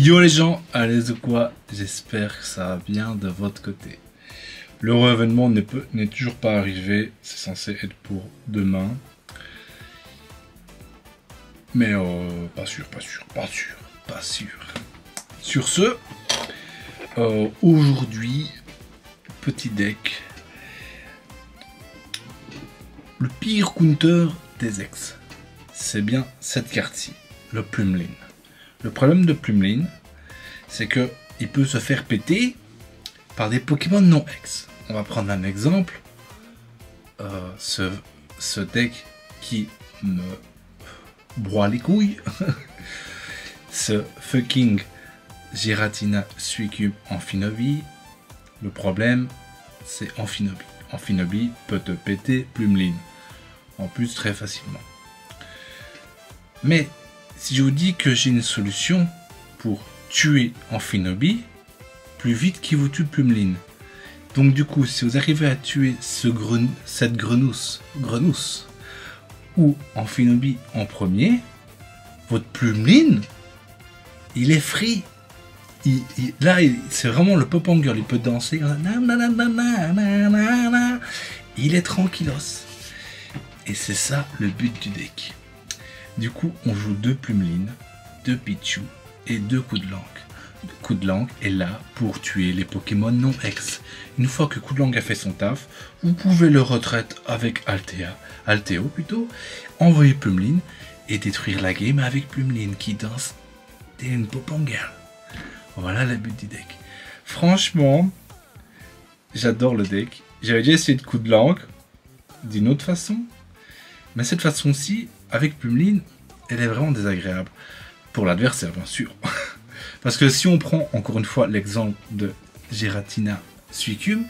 Yo les gens, allez ou quoi? J'espère que ça va bien de votre côté. L'heureux événement n'est toujours pas arrivé, c'est censé être pour demain. Mais pas sûr. Sur ce, aujourd'hui, petit deck. Le pire counter des ex, c'est bien cette carte-ci, le Plumeline. Le problème de Plumeline, c'est que il peut se faire péter par des Pokémon non ex. On va prendre un exemple. Ce deck qui me broie les couilles. Ce fucking Giratina Suicune Amphinobi. Le problème, c'est Amphinobi. Amphinobi peut te péter Plumeline. En plus, très facilement. Mais si je vous dis que j'ai une solution pour tuer Amphinobi plus vite qu'il vous tue Plumeline. Donc du coup, si vous arrivez à tuer cette grenousse ou Amphinobi en premier, votre Plumeline, il est free. Là, c'est vraiment le pop-on girl, il peut danser. Il est tranquillos. Et c'est ça le but du deck. Du coup, on joue 2 Plumelines, 2 Pichu et 2 coups de langue. Le coup de langue est là pour tuer les Pokémon non ex. Une fois que coup de langue a fait son taf, vous pouvez le retraite avec Alteo plutôt, envoyer Plumeline et détruire la game avec Plumeline qui danse une pop-on girl. Voilà le but du deck. Franchement, j'adore le deck. J'avais déjà essayé de coup de langue d'une autre façon. Mais cette façon-ci, avec Plumeline, elle est vraiment désagréable. Pour l'adversaire, bien sûr. Parce que si on prend encore une fois l'exemple de Giratina Suicune,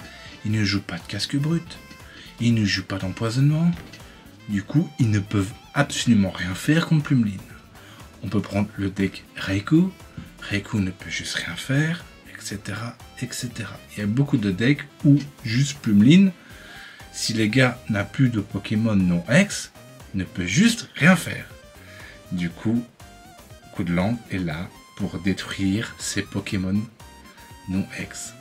ils ne jouent pas de casque brut. Ils ne jouent pas d'empoisonnement. Du coup, ils ne peuvent absolument rien faire contre Plumeline. On peut prendre le deck Raikou. Raikou ne peut juste rien faire, etc., etc. Il y a beaucoup de decks où juste Plumeline, si les gars n'a plus de Pokémon non ex, ne peut juste rien faire. Du coup, coup de langue est là pour détruire ces Pokémon non ex.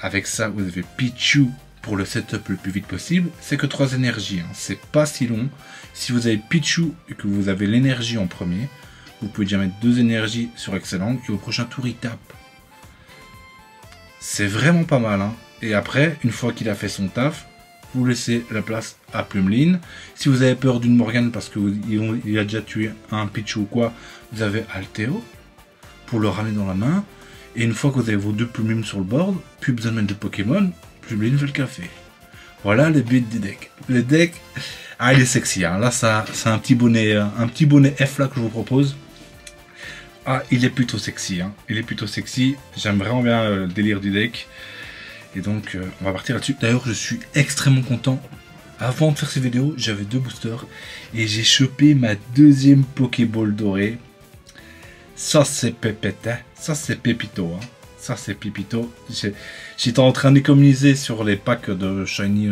Avec ça, vous avez Pichu pour le setup le plus vite possible. C'est que 3 énergies, hein. C'est pas si long. Si vous avez Pichu et que vous avez l'énergie en premier, vous pouvez déjà mettre 2 énergies sur Excellent et au prochain tour il tape. C'est vraiment pas mal, hein. Et après, une fois qu'il a fait son taf, vous laissez la place à Plumeline. Si vous avez peur d'une Morgane parce qu'il a déjà tué un Pichu ou quoi, vous avez Alteo pour le ramener dans la main. Et une fois que vous avez vos 2 Plumeline sur le board, plus besoin de mettre de Pokémon, Plumeline fait le café. Voilà le but du deck. Le deck, il est sexy, hein. Là, ça, c'est un petit bonnet F là que je vous propose. Ah, il est plutôt sexy, hein. Il est plutôt sexy. J'aime vraiment bien le délire du deck. Et donc, on va partir là-dessus. D'ailleurs, je suis extrêmement content. Avant de faire cette vidéo, j'avais 2 boosters. Et j'ai chopé ma 2e Pokéball dorée. Ça, c'est pépette, hein. Ça, c'est pépito, hein. Ça, c'est pépito. J'étais en train d'économiser sur les packs de Shiny.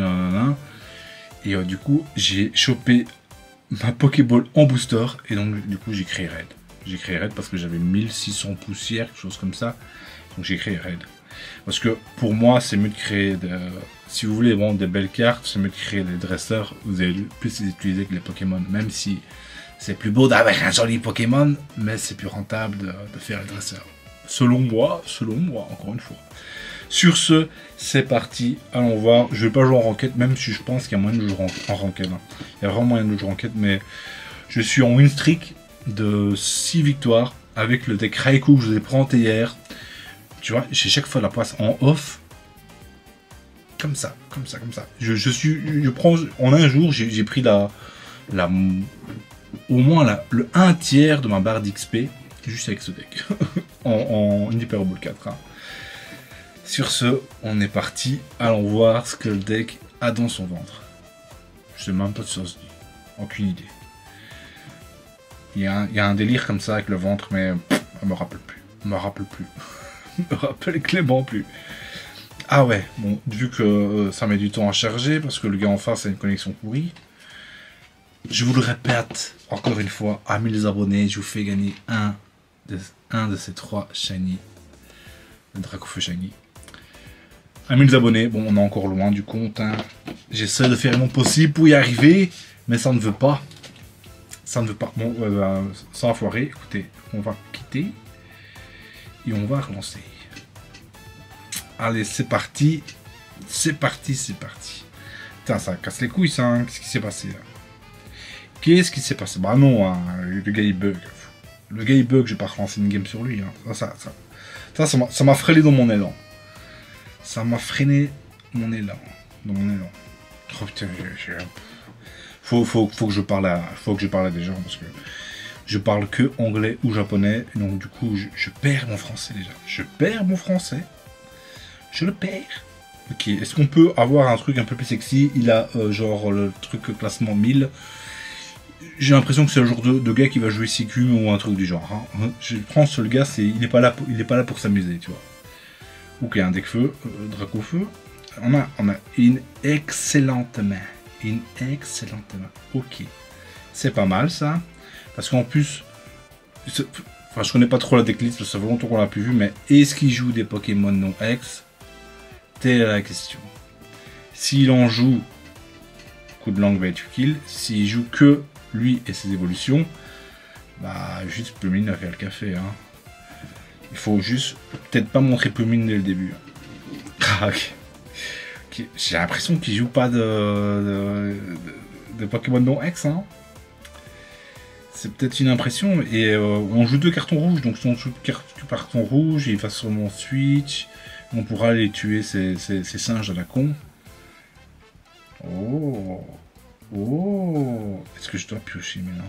Et du coup, j'ai chopé ma Pokéball en booster. Et donc, du coup, j'ai créé Raid. J'ai créé Raid parce que j'avais 1600 poussières, quelque chose comme ça. Donc, j'ai créé Raid. Parce que pour moi, c'est mieux de créer, si vous voulez vraiment des belles cartes, c'est mieux de créer des dresseurs. Vous allez plus les utiliser que les Pokémon. Même si c'est plus beau d'avoir un joli Pokémon, mais c'est plus rentable de faire les dresseurs. Selon moi, encore une fois. Sur ce, c'est parti. Allons voir. Je vais pas jouer en ranked, même si je pense qu'il y a moyen de jouer en ranked. Hein. Il y a vraiment moyen de jouer en ranked, mais je suis en win streak de 6 victoires avec le deck Raikou que je vous ai présenté hier. Tu vois, j'ai chaque fois la place en off. Comme ça. En un jour, j'ai pris au moins le 1/3 de ma barre d'XP juste avec ce deck. en Hyper Ball 4. Hein. Sur ce, on est parti. Allons voir ce que le deck a dans son ventre. Je sais même pas de ça se dit. Aucune idée. Il y a un délire comme ça avec le ventre, mais je me rappelle plus. Je me rappelle Clément plus. Ah ouais, bon, vu que ça met du temps à charger, parce que le gars en face a une connexion pourrie, je vous le répète encore une fois, à 1000 abonnés, je vous fais gagner un un de ces 3 shiny. Le Dracofeu shiny. À 1000 abonnés, bon on est encore loin du compte, hein. J'essaie de faire mon possible pour y arriver, mais ça ne veut pas. Ça ne veut pas. Bon, ça va foirer, écoutez, on va quitter, et on va relancer. Allez, c'est parti, c'est parti, c'est parti. Putain, ça casse les couilles ça, hein. Qu'est-ce qui s'est passé là? Qu'est-ce qui s'est passé? Bah non, hein. Le gars il bug. Le gars il bug, je vais pas relancer une game sur lui, hein. Ça m'a freiné dans mon élan. Ça m'a freiné mon élan. Dans mon élan. Oh putain, faut que je parle à des gens parce que je parle que anglais ou japonais. Donc du coup, je perds mon français déjà. Je perds mon français. Je le perds. Ok, est-ce qu'on peut avoir un truc un peu plus sexy? Il a genre le truc classement 1000. J'ai l'impression que c'est le genre de gars qui va jouer CQ ou un truc du genre. Hein. Je pense que le gars, il est pas là pour s'amuser, tu vois. Ok, un deck feu, Dracofeu. On a une excellente main. Une excellente main. Ok. C'est pas mal ça. Parce qu'en plus, enfin, je connais pas trop la decklist, ça fait longtemps qu'on l'a plus vu, mais est-ce qu'il joue des Pokémon non ex? Telle est la question. S'il en joue, coup de langue va être kill. S'il joue que lui et ses évolutions, bah juste Plumine a fait le café. Hein. Il faut juste peut-être pas montrer Plumine dès le début. Okay. J'ai l'impression qu'il joue pas de Pokémon non ex. Hein. C'est peut-être une impression. Et on joue 2 cartons rouges. Donc si on joue 2 cartons rouges, il va sûrement switch. On pourra aller tuer ces singes à la con. Oh. Oh. Est-ce que je dois piocher maintenant?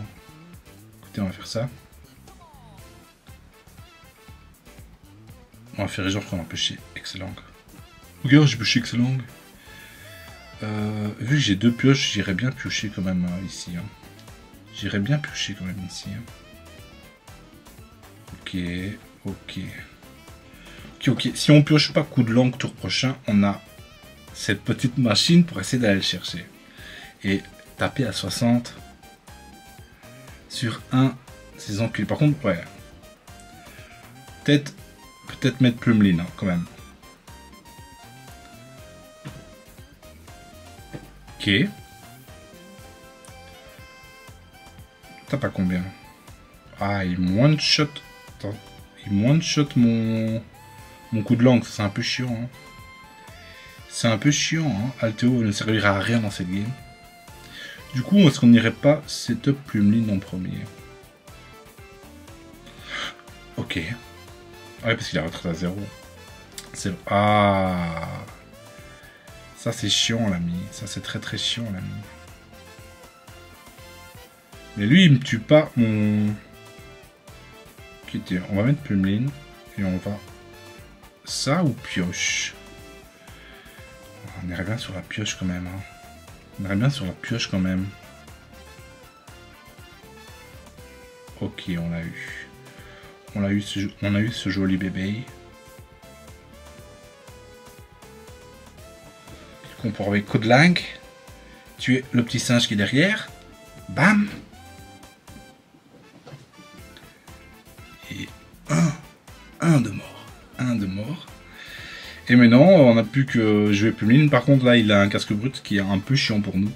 Écoutez, on va faire ça. On va faire genre qu'on a pêché Excellent. Regarde, j'ai pêché Excellent. Vu que j'ai 2 pioches, j'irais bien piocher quand même ici. Hein. J'irais bien piocher quand même ici. Hein. Ok. Si on pioche pas coup de langue tour prochain, on a cette petite machine pour essayer d'aller le chercher. Et taper à 60 sur un ces enculés. Par contre, ouais. Peut-être mettre Plumline, hein, quand même. Ok. T'as pas combien? Ah, il one shot. Attends. Il one shot mon coup de langue. C'est un peu chiant. Hein. C'est un peu chiant. Hein. Alteo ne servira à rien dans cette game. Du coup, est-ce qu'on n'irait pas setup Plumline en premier? Ok. Ouais, parce qu'il a retraite à 0. Ah. Ça, c'est chiant, l'ami. Ça, c'est très chiant, l'ami. Mais lui, il me tue pas mon... On va mettre Plumline. Et on va... Ça ou pioche? On irait bien sur la pioche quand même. Hein. On irait bien sur la pioche quand même. Ok, on l'a eu. On a eu ce joli bébé. On peut envoyer coup de langue. Tuer le petit singe qui est derrière. Bam. Et un de mort. Un de mort. Et maintenant, on n'a plus que jouer Plumline. Par contre, là, il a un casque brut qui est un peu chiant pour nous.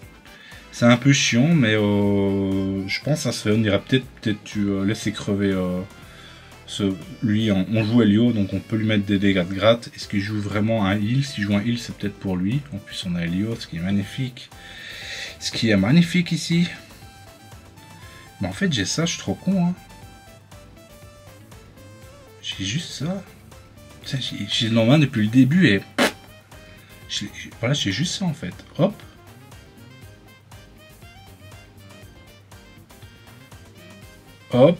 C'est un peu chiant, mais je pense que ça se fait. On irait peut-être laisser crever lui. On joue Helio, donc on peut lui mettre des dégâts de gratte. Est-ce qu'il joue vraiment un heal? S'il joue un heal, c'est peut-être pour lui. En plus, on a Helio, ce qui est magnifique. Ce qui est magnifique ici. Mais en fait, j'ai ça, je suis trop con. Hein. J'ai juste ça. J'ai le main depuis le début et... Voilà, j'ai juste ça en fait. Hop. Hop.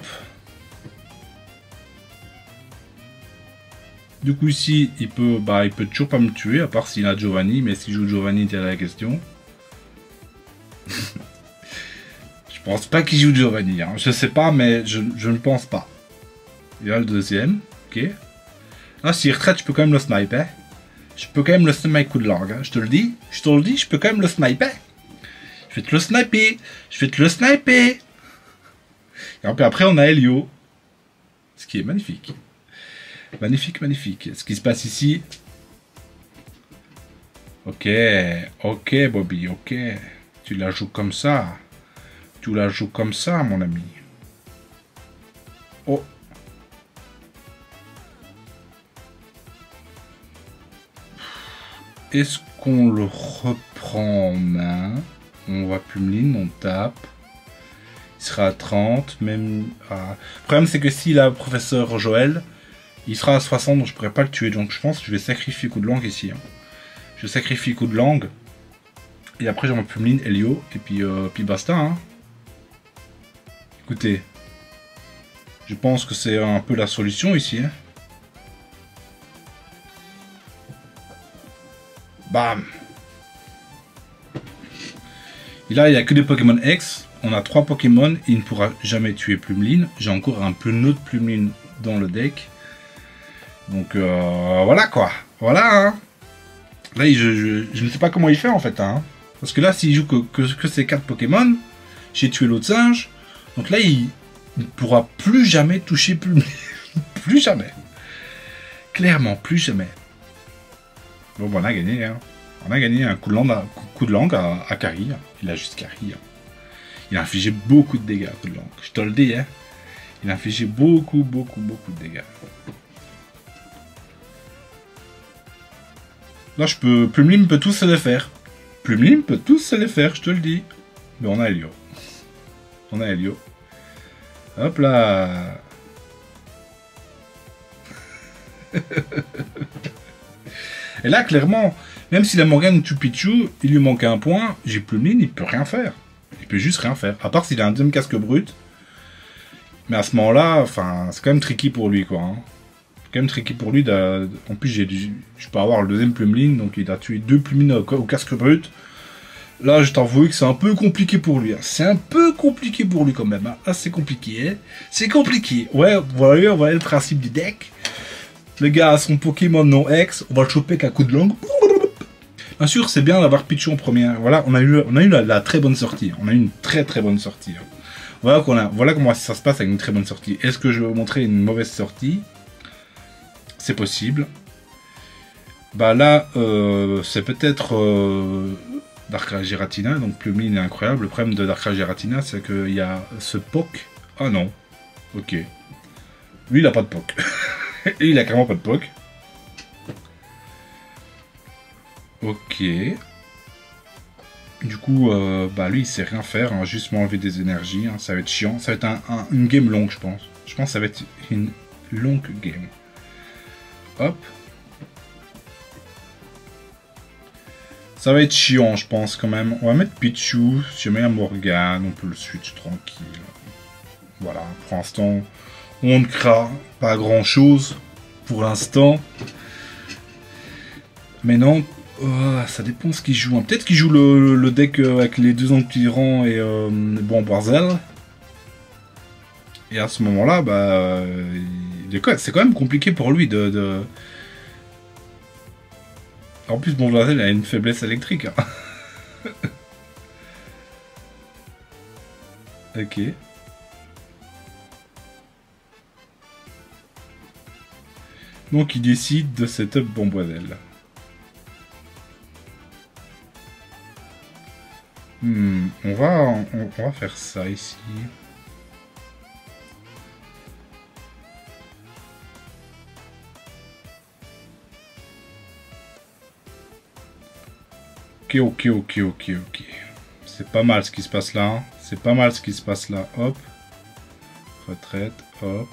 Du coup ici, il peut toujours pas me tuer, à part s'il a Giovanni, mais s'il joue Giovanni, c'est la question. Je pense pas qu'il joue Giovanni, hein. Je sais pas, mais je ne pense pas. Il y a le deuxième, ok. Ah, s'il retraite, je peux quand même le sniper. Hein. Je peux quand même le sniper avec coup de langue, hein. Je te le dis, je peux quand même le sniper. Je vais te le sniper, je vais te le sniper. Et puis après, on a Helio. Ce qui est magnifique. Magnifique, magnifique. Ce qui se passe ici... Ok, ok Bobby, ok. Tu la joues comme ça. Tu la joues comme ça, mon ami. Oh. Est-ce qu'on le reprend en main? On va Plumeline, on tape. Il sera à 30, même... Ah. Le problème, c'est que s'il a professeur Joël, il sera à 60, donc je pourrais pas le tuer. Donc je pense que je vais sacrifier coup de langue ici. Hein. Je sacrifie coup de langue. Et après, j'envoie Plumeline, Helio, et puis basta. Hein. Écoutez, je pense que c'est un peu la solution ici. Hein. Bam! Et là, il n'y a que des Pokémon X. On a 3 Pokémon et il ne pourra jamais tuer Plumeline. J'ai encore un peu autre Plumeline dans le deck. Donc voilà quoi. Voilà. Hein. Là, je ne sais pas comment il fait en fait. Hein. Parce que là, s'il joue que ces 4 Pokémon, j'ai tué l'autre singe. Donc là, il ne pourra plus jamais toucher Plumeline. Plus jamais. Clairement, plus jamais. Bon, on a gagné. Hein. On a gagné un coup de langue à Carrie. Il a juste Carrie. Hein. Il a infligé beaucoup de dégâts, coup de langue. Je te le dis, hein. Il a infligé beaucoup de dégâts. Là, Plumeline peut tous se les faire. Plumeline peut tous se les faire, je te le dis. Mais on a Helio. On a Helio. Hop là. Et là, clairement, même si la Morgane tue Pichu, il lui manque un point, j'ai Plumeline, il peut rien faire. Il peut juste rien faire. À part s'il a un deuxième casque brut. Mais à ce moment-là, enfin, c'est quand même tricky pour lui, quoi. Hein. C'est quand même tricky pour lui. En plus, je peux avoir le deuxième Plumeline, donc il a tué 2 Plumines au casque brut. Là, je t'avoue que c'est un peu compliqué pour lui. Hein. C'est un peu compliqué pour lui quand même. Hein. Ah, c'est compliqué. Hein. C'est compliqué. Ouais, voilà le principe du deck. Le gars a son Pokémon non ex. On va le choper avec un coup de langue. Bien sûr, c'est bien d'avoir Pichu en première. Voilà, on a eu la très bonne sortie. On a eu une très bonne sortie. Hein. Voilà comment ça se passe avec une très bonne sortie. Est-ce que je vais vous montrer une mauvaise sortie? C'est possible. Bah là, c'est peut-être Darkrai Giratina. Donc Plumeline est incroyable. Le problème de Darkrai Giratina, c'est qu'il y a ce POC. Ah non. Ok. Lui, il a pas de POC. Et il a carrément pas de POC. Ok. Du coup, bah lui, il sait rien faire, hein, juste m'enlever des énergies, hein, ça va être chiant. Ça va être une game longue, je pense. Je pense que ça va être une longue game. Hop. Ça va être chiant, je pense, quand même. On va mettre Pichu. Si je mets un Morgane, on peut le switch tranquille. Voilà, pour l'instant, on ne craint pas grand-chose. Pour l'instant. Mais non... Oh, ça dépend ce qu'il joue. Hein. Peut-être qu'il joue le deck avec les 2 Empyrants et Bourzel. Et à ce moment-là, bah, c'est quand même compliqué pour lui de... En plus, Bourzel a une faiblesse électrique. Hein. Ok. Donc il décide de setup Bomboiselle. On va faire ça ici. Ok. C'est pas mal ce qui se passe là. Hein. C'est pas mal ce qui se passe là. Hop. Retraite. Hop.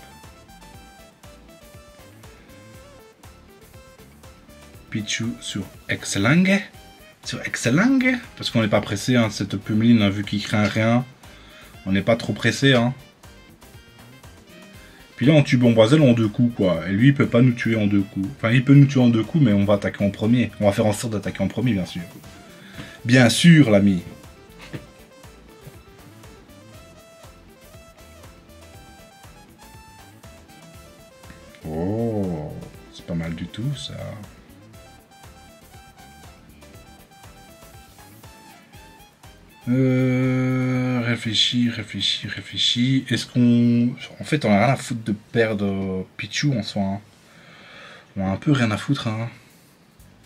Pichu sur Excelang. Sur Excelang. Parce qu'on n'est pas pressé. Hein. Cette Plumeline, hein, vu qu'il craint rien. On n'est pas trop pressé. Hein. Puis là, on tue Bomboiselle en 2 coups, quoi. Et lui, il peut pas nous tuer en 2 coups. Enfin, il peut nous tuer en 2 coups, mais on va attaquer en premier. On va faire en sorte d'attaquer en premier, bien sûr. Bien sûr, l'ami. Oh, c'est pas mal du tout, ça. réfléchis. Est-ce qu'on... En fait, on a rien à foutre de perdre Pichu en soi. Hein. On a un peu rien à foutre. Hein.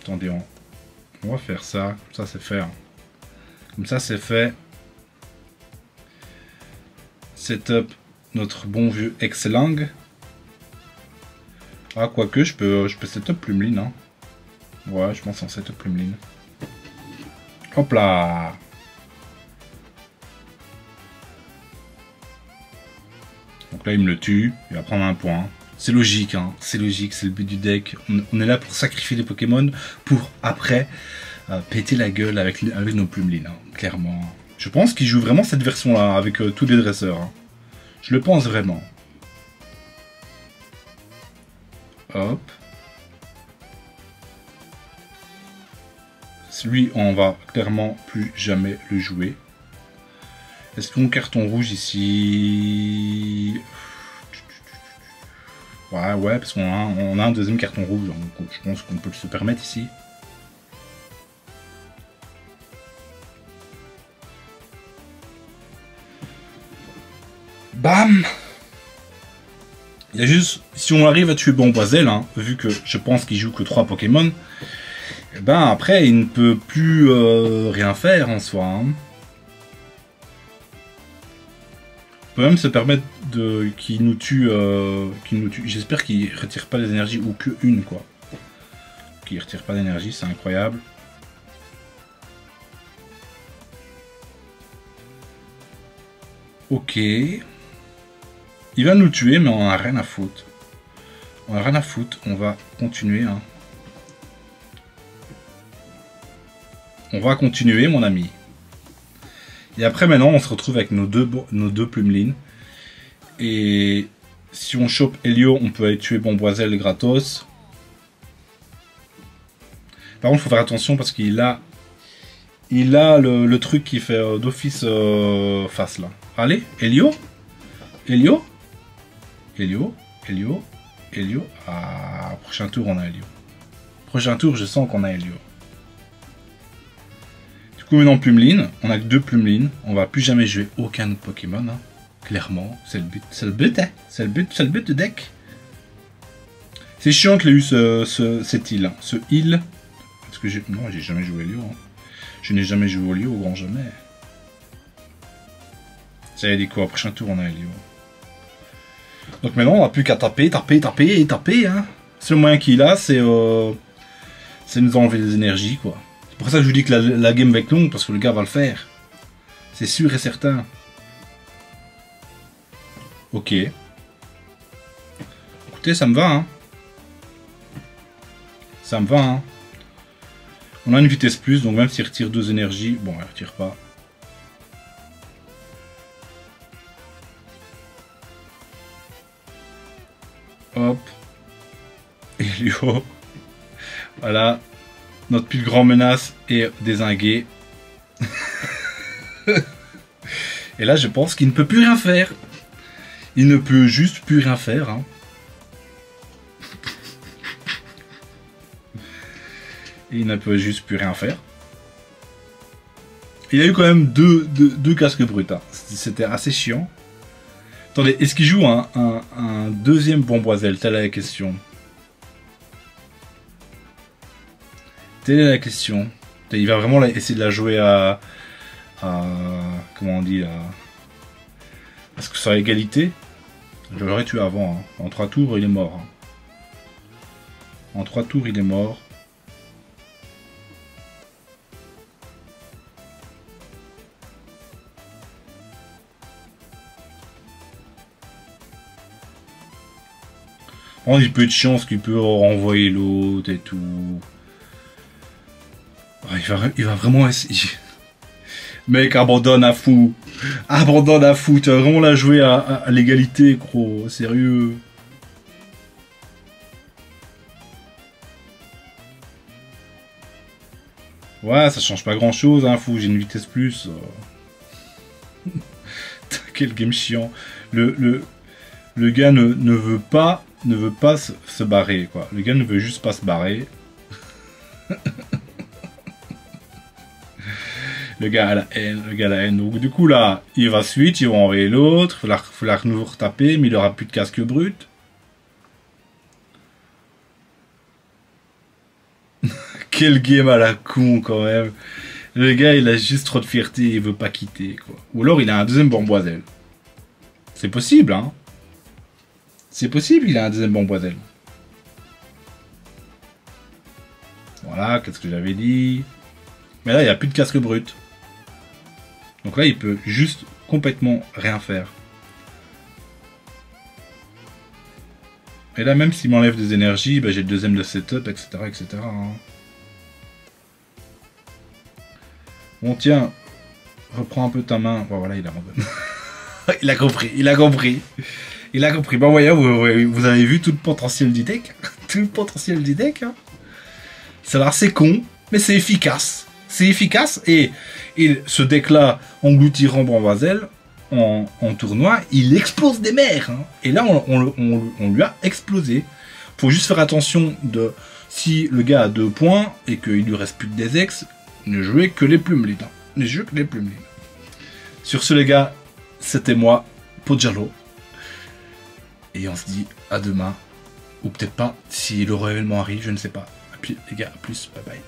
Attendez, on va faire ça. Comme ça, c'est fait. Hein. Comme ça, c'est fait. Setup notre bon vieux Excelang. Ah, quoique, je peux setup Plumeline. Hein. Ouais, je pense en setup Plumeline. Hop là! Donc là, il me le tue. Il va prendre un point. C'est logique, hein. C'est logique, c'est le but du deck. On est là pour sacrifier les Pokémon pour après péter la gueule avec nos Plumelines, hein, clairement. Je pense qu'il joue vraiment cette version-là avec tous les dresseurs. Hein. Je le pense vraiment. Hop. Lui, on va clairement plus jamais le jouer. Est-ce qu'on carton rouge ici? Ouais, parce qu'on a un deuxième carton rouge. Donc je pense qu'on peut se permettre ici. Bam! Il y a juste, si on arrive à tuer Bomboiselle, hein, vu que je pense qu'il joue que 3 Pokémon, et ben après il ne peut plus rien faire en soi. Hein. On peut même se permettre qu'il nous tue, J'espère qu'il retire pas les énergies ou que une quoi. Qu'il retire pas d'énergie, c'est incroyable. Ok. Il va nous tuer, mais on en a rien à foutre. On a rien à foutre, on va continuer. Hein. On va continuer, mon ami. Et après, maintenant, on se retrouve avec nos deux Plumelines. Et si on chope Helio, on peut aller tuer Bomboiselle gratos. Par contre, il faut faire attention parce qu'il a... Il a le truc qui fait d'office face, là. Allez, Helio. Helio. Helio. Helio. Helio. Ah, prochain tour, on a Helio. Prochain tour, je sens qu'on a Helio. Du coup, maintenant, Plumeline. On a que 2 Plumelines. On va plus jamais jouer aucun autre Pokémon. Hein. Clairement, c'est le but. C'est le but, hein. C'est le but de deck. C'est chiant qu'il ait eu cette île. Hein. Ce île. Parce que non, j'ai jamais joué Helio. Hein. Je n'ai jamais joué au Helio, au grand jamais. Ça y est, dit quoi, prochain tour, on a Helio. Donc maintenant, on n'a plus qu'à taper. Hein. C'est le moyen qu'il a, c'est nous enlever des énergies, quoi. C'est pour ça que je vous dis que la game va être longue, parce que le gars va le faire. C'est sûr et certain. Ok. Écoutez, ça me va, hein. Ça me va, hein. On a une vitesse plus, donc même s'il retire 2 énergies, bon, il retire pas. Hop. Helio. Voilà. Notre plus grand menace est dézingué. Et là, je pense qu'il ne peut plus rien faire. Il ne peut juste plus rien faire. Hein. Il ne peut juste plus rien faire. Il a eu quand même deux casques bruts. Hein. C'était assez chiant. Attendez, est-ce qu'il joue un deuxième Bomboiselle? Telle est la question. Telle est la question. Il va vraiment essayer de la jouer à comment on dit là? Parce que sur égalité, je l'aurais tué avant. Hein. En 3 tours, il est mort. Hein. En 3 tours, il est mort. On a un peu de chance qu'il peut renvoyer l'autre et tout. Il va vraiment essayer. Mec, abandonne à fou. Abandonne à fou. Tu vas vraiment la jouer à l'égalité, gros. Sérieux. Ouais, ça change pas grand chose, hein, fou. J'ai une vitesse plus. Quel game chiant. Le gars ne veut pas se barrer, quoi. Le gars ne veut juste pas se barrer. Le gars a la haine, le gars a la haine. Donc du coup là, il va switch, ils vont envoyer l'autre, il va falloir nouveau retaper, mais il aura plus de casque brut. Quel game à la con quand même. Le gars il a juste trop de fierté, il veut pas quitter quoi. Ou alors il a un deuxième Bamboiselle. C'est possible hein. C'est possible, il a un deuxième Bamboiselle. Voilà, qu'est-ce que j'avais dit. Mais là il n'y a plus de casque brut. Donc là il peut juste complètement rien faire. Et là même s'il m'enlève des énergies, bah, j'ai le deuxième de setup, etc. etc. hein. Bon tiens, reprends un peu ta main. Bon voilà, il abandonne. Il a compris, il a compris. Il a compris. Bon voyez, vous avez vu tout le potentiel du deck. Tout le potentiel du deck. Hein. C'est là, c'est con, mais c'est efficace. C'est efficace et ce deck-là, engloutirant Bamboiselle en tournoi, il explose des mers. Hein. Et là, on lui a explosé. Faut juste faire attention de si le gars a 2 points et qu'il lui reste plus que des ex, ne jouez que les plumes libres. Ne jouez que les plumes libres. Sur ce les gars, c'était moi, Pojalo. Et on se dit à demain. Ou peut-être pas, si le réellement arrive, je ne sais pas. Et puis les gars, à plus, bye bye.